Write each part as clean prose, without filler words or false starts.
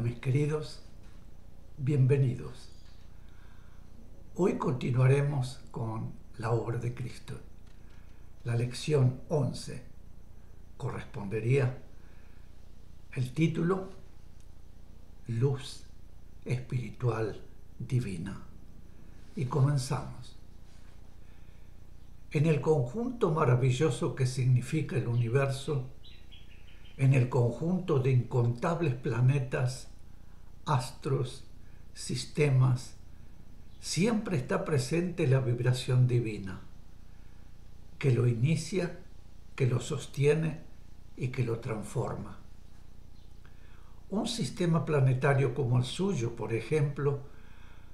mis queridos, bienvenidos. Hoy continuaremos con la obra de Cristo. La lección 11 correspondería el título Luz Espiritual Divina. Y comenzamos. En el conjunto maravilloso que significa el universo, en el conjunto de incontables planetas, astros, sistemas, siempre está presente la vibración divina, que lo inicia, que lo sostiene y que lo transforma. Un sistema planetario como el suyo, por ejemplo,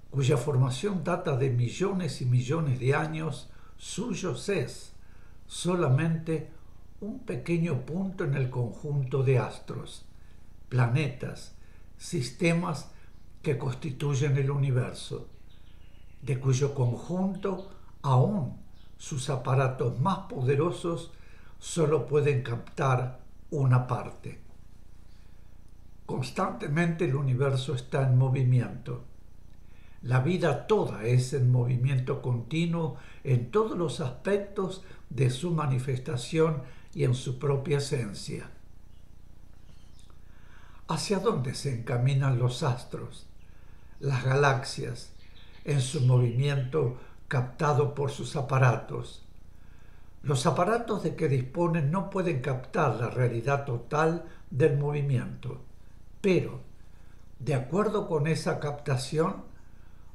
cuya formación data de millones y millones de años, suyos es solamente un pequeño punto en el conjunto de astros, planetas, sistemas que constituyen el universo, de cuyo conjunto aún sus aparatos más poderosos solo pueden captar una parte. Constantemente el universo está en movimiento. La vida toda es en movimiento continuo en todos los aspectos de su manifestación y en su propia esencia. ¿Hacia dónde se encaminan los astros, las galaxias, en su movimiento captado por sus aparatos? Los aparatos de que disponen no pueden captar la realidad total del movimiento, pero, de acuerdo con esa captación,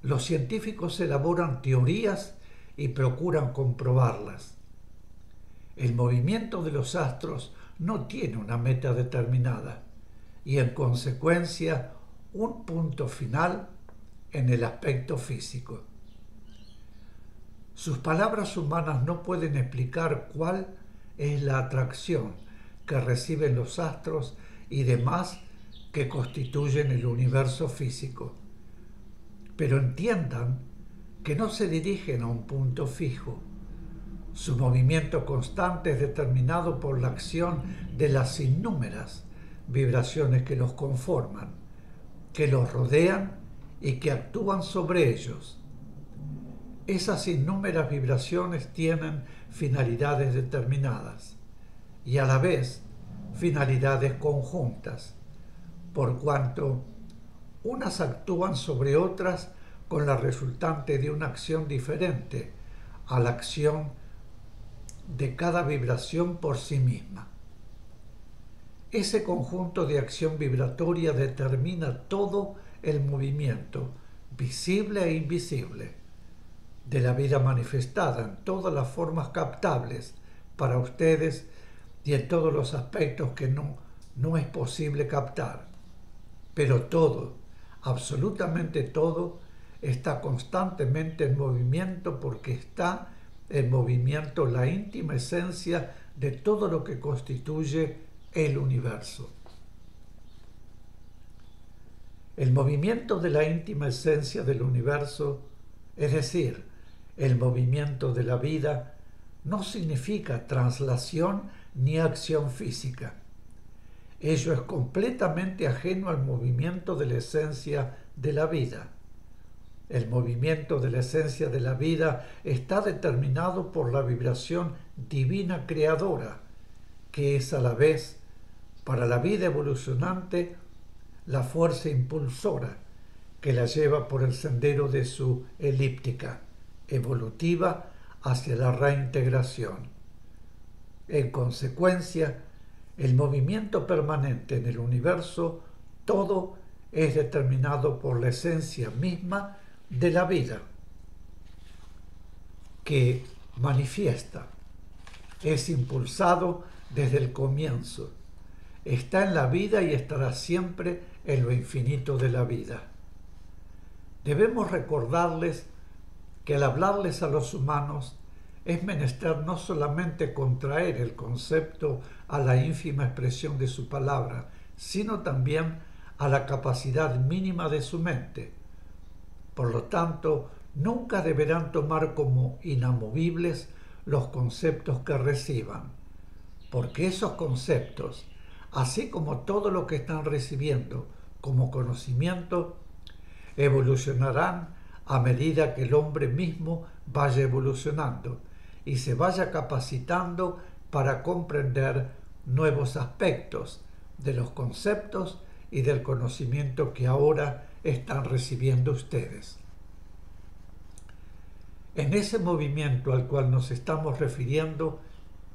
los científicos elaboran teorías y procuran comprobarlas. El movimiento de los astros no tiene una meta determinada y, en consecuencia, un punto final en el aspecto físico. Sus palabras humanas no pueden explicar cuál es la atracción que reciben los astros y demás que constituyen el universo físico. Pero entiendan que no se dirigen a un punto fijo. Su movimiento constante es determinado por la acción de las innúmeras vibraciones que los conforman, que los rodean y que actúan sobre ellos. Esas innúmeras vibraciones tienen finalidades determinadas y a la vez finalidades conjuntas, por cuanto unas actúan sobre otras con la resultante de una acción diferente a la acción de cada vibración por sí misma. Ese conjunto de acción vibratoria determina todo el movimiento, visible e invisible, de la vida manifestada en todas las formas captables para ustedes y en todos los aspectos que no es posible captar. Pero todo, absolutamente todo, está constantemente en movimiento porque está en movimiento la íntima esencia de todo lo que constituye el universo. El movimiento de la íntima esencia del universo, es decir, el movimiento de la vida, no significa traslación ni acción física. Ello es completamente ajeno al movimiento de la esencia de la vida. El movimiento de la esencia de la vida está determinado por la vibración divina creadora, que es a la vez, para la vida evolucionante, la fuerza impulsora que la lleva por el sendero de su elíptica evolutiva hacia la reintegración. En consecuencia, el movimiento permanente en el universo, todo es determinado por la esencia misma de la vida, que manifiesta, es impulsado desde el comienzo, está en la vida y estará siempre en lo infinito de la vida. Debemos recordarles que al hablarles a los humanos es menester no solamente contraer el concepto a la ínfima expresión de su palabra, sino también a la capacidad mínima de su mente. Por lo tanto, nunca deberán tomar como inamovibles los conceptos que reciban, porque esos conceptos, así como todo lo que están recibiendo como conocimiento evolucionarán a medida que el hombre mismo vaya evolucionando y se vaya capacitando para comprender nuevos aspectos de los conceptos y del conocimiento que ahora están recibiendo ustedes. En ese movimiento al cual nos estamos refiriendo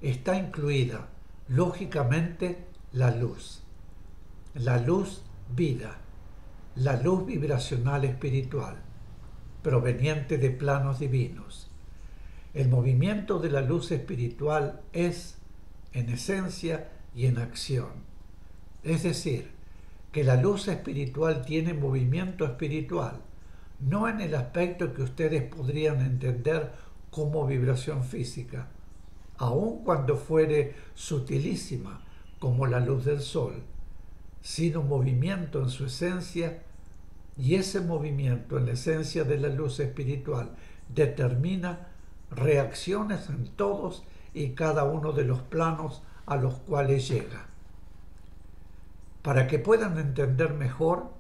está incluida, lógicamente, la luz vida, la luz vibracional espiritual, proveniente de planos divinos. El movimiento de la luz espiritual es, en esencia y en acción. Es decir, que la luz espiritual tiene movimiento espiritual, no en el aspecto que ustedes podrían entender como vibración física, aun cuando fuere sutilísima como la luz del sol, sino movimiento en su esencia, y ese movimiento en la esencia de la luz espiritual determina reacciones en todos y cada uno de los planos a los cuales llega. Para que puedan entender mejor,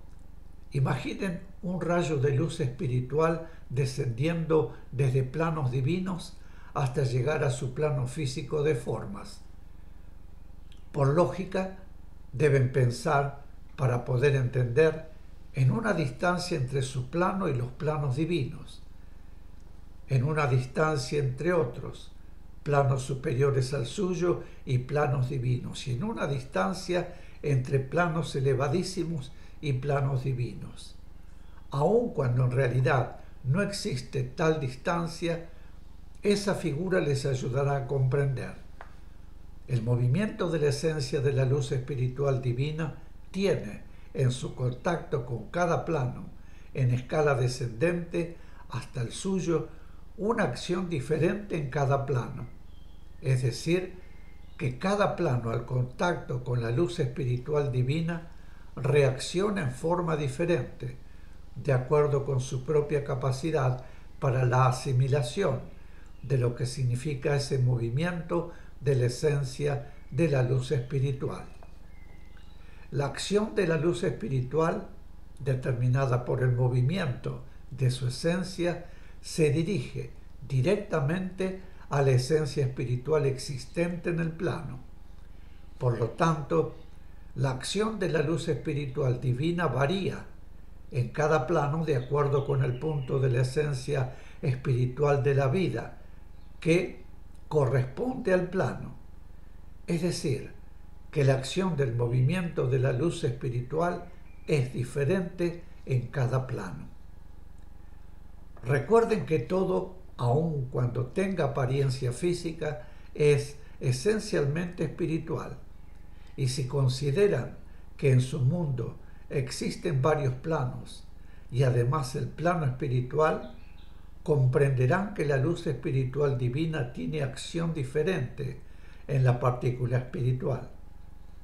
imaginen un rayo de luz espiritual descendiendo desde planos divinos hasta llegar a su plano físico de formas. Por lógica, deben pensar, para poder entender, en una distancia entre su plano y los planos divinos, en una distancia entre otros, planos superiores al suyo y planos divinos, y en una distancia entre planos elevadísimos y planos divinos. Aun cuando en realidad no existe tal distancia, esa figura les ayudará a comprender. El movimiento de la esencia de la luz espiritual divina tiene, en su contacto con cada plano, en escala descendente hasta el suyo, una acción diferente en cada plano. Es decir, que cada plano al contacto con la luz espiritual divina reacciona en forma diferente, de acuerdo con su propia capacidad para la asimilación de lo que significa ese movimiento de la esencia de la luz espiritual. La acción de la luz espiritual, determinada por el movimiento de su esencia, se dirige directamente a la esencia espiritual existente en el plano. Por lo tanto, la acción de la luz espiritual divina varía en cada plano de acuerdo con el punto de la esencia espiritual de la vida, que corresponde al plano. Es decir, que la acción del movimiento de la luz espiritual es diferente en cada plano. Recuerden que todo, aun cuando tenga apariencia física, es esencialmente espiritual. Y si consideran que en su mundo existen varios planos y además el plano espiritual, comprenderán que la luz espiritual divina tiene acción diferente en la partícula espiritual,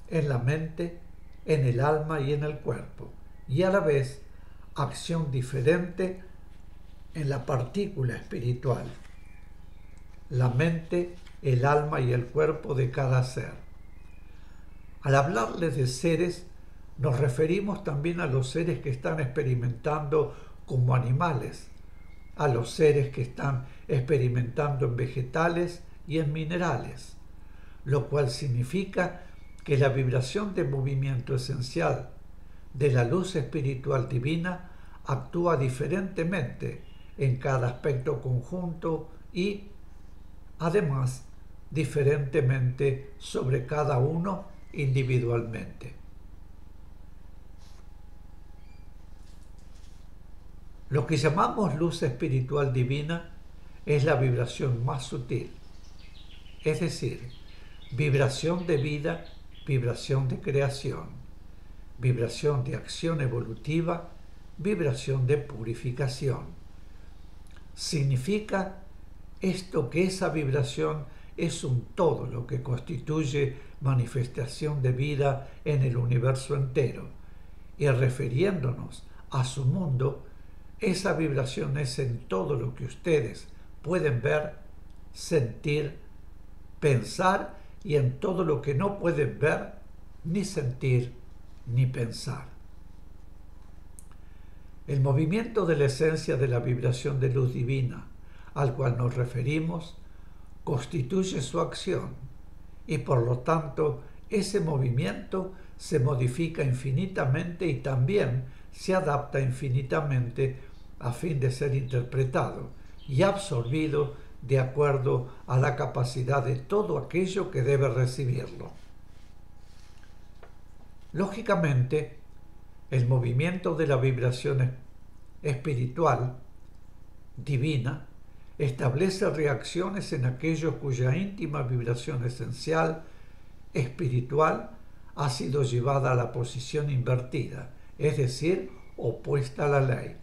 en la mente, en el alma y en el cuerpo, y a la vez acción diferente en la partícula espiritual, la mente, el alma y el cuerpo de cada ser. Al hablarles de seres, nos referimos también a los seres que están experimentando como animales, a los seres que están experimentando en vegetales y en minerales, lo cual significa que la vibración de movimiento esencial de la luz espiritual divina actúa diferentemente en cada aspecto conjunto y, además, diferentemente sobre cada uno individualmente. Lo que llamamos luz espiritual divina es la vibración más sutil, es decir, vibración de vida, vibración de creación, vibración de acción evolutiva, vibración de purificación. Significa esto que esa vibración es un todo lo que constituye manifestación de vida en el universo entero, y refiriéndonos a su mundo, esa vibración es en todo lo que ustedes pueden ver, sentir, pensar y en todo lo que no pueden ver, ni sentir, ni pensar. El movimiento de la esencia de la vibración de luz divina al cual nos referimos constituye su acción y por lo tanto ese movimiento se modifica infinitamente y también se adapta infinitamente a fin de ser interpretado y absorbido de acuerdo a la capacidad de todo aquello que debe recibirlo. Lógicamente, el movimiento de la vibración espiritual divina establece reacciones en aquellos cuya íntima vibración esencial espiritual ha sido llevada a la posición invertida, es decir, opuesta a la ley.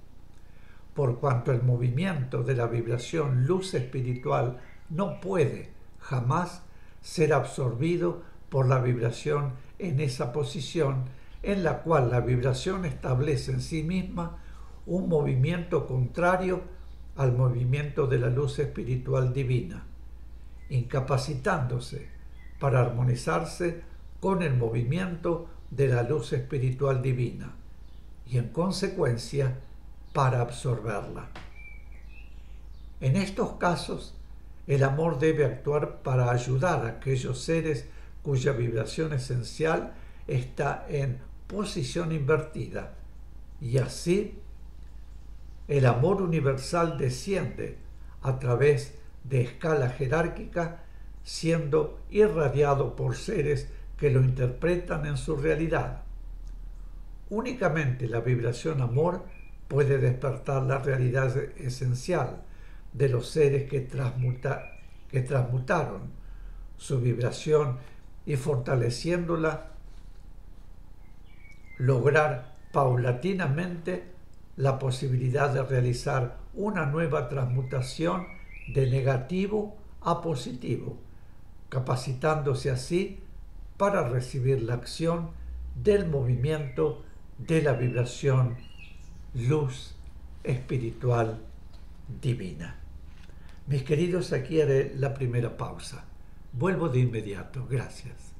Por cuanto el movimiento de la vibración luz espiritual no puede jamás ser absorbido por la vibración en esa posición en la cual la vibración establece en sí misma un movimiento contrario al movimiento de la luz espiritual divina, incapacitándose para armonizarse con el movimiento de la luz espiritual divina y en consecuencia para absorberla. En estos casos, el amor debe actuar para ayudar a aquellos seres cuya vibración esencial está en posición invertida, y así el amor universal desciende a través de escala jerárquica, siendo irradiado por seres que lo interpretan en su realidad. Únicamente la vibración amor puede despertar la realidad esencial de los seres que transmutaron su vibración y fortaleciéndola, lograr paulatinamente la posibilidad de realizar una nueva transmutación de negativo a positivo, capacitándose así para recibir la acción del movimiento de la vibración luz espiritual divina. Mis queridos, aquí haré la primera pausa. Vuelvo de inmediato. Gracias.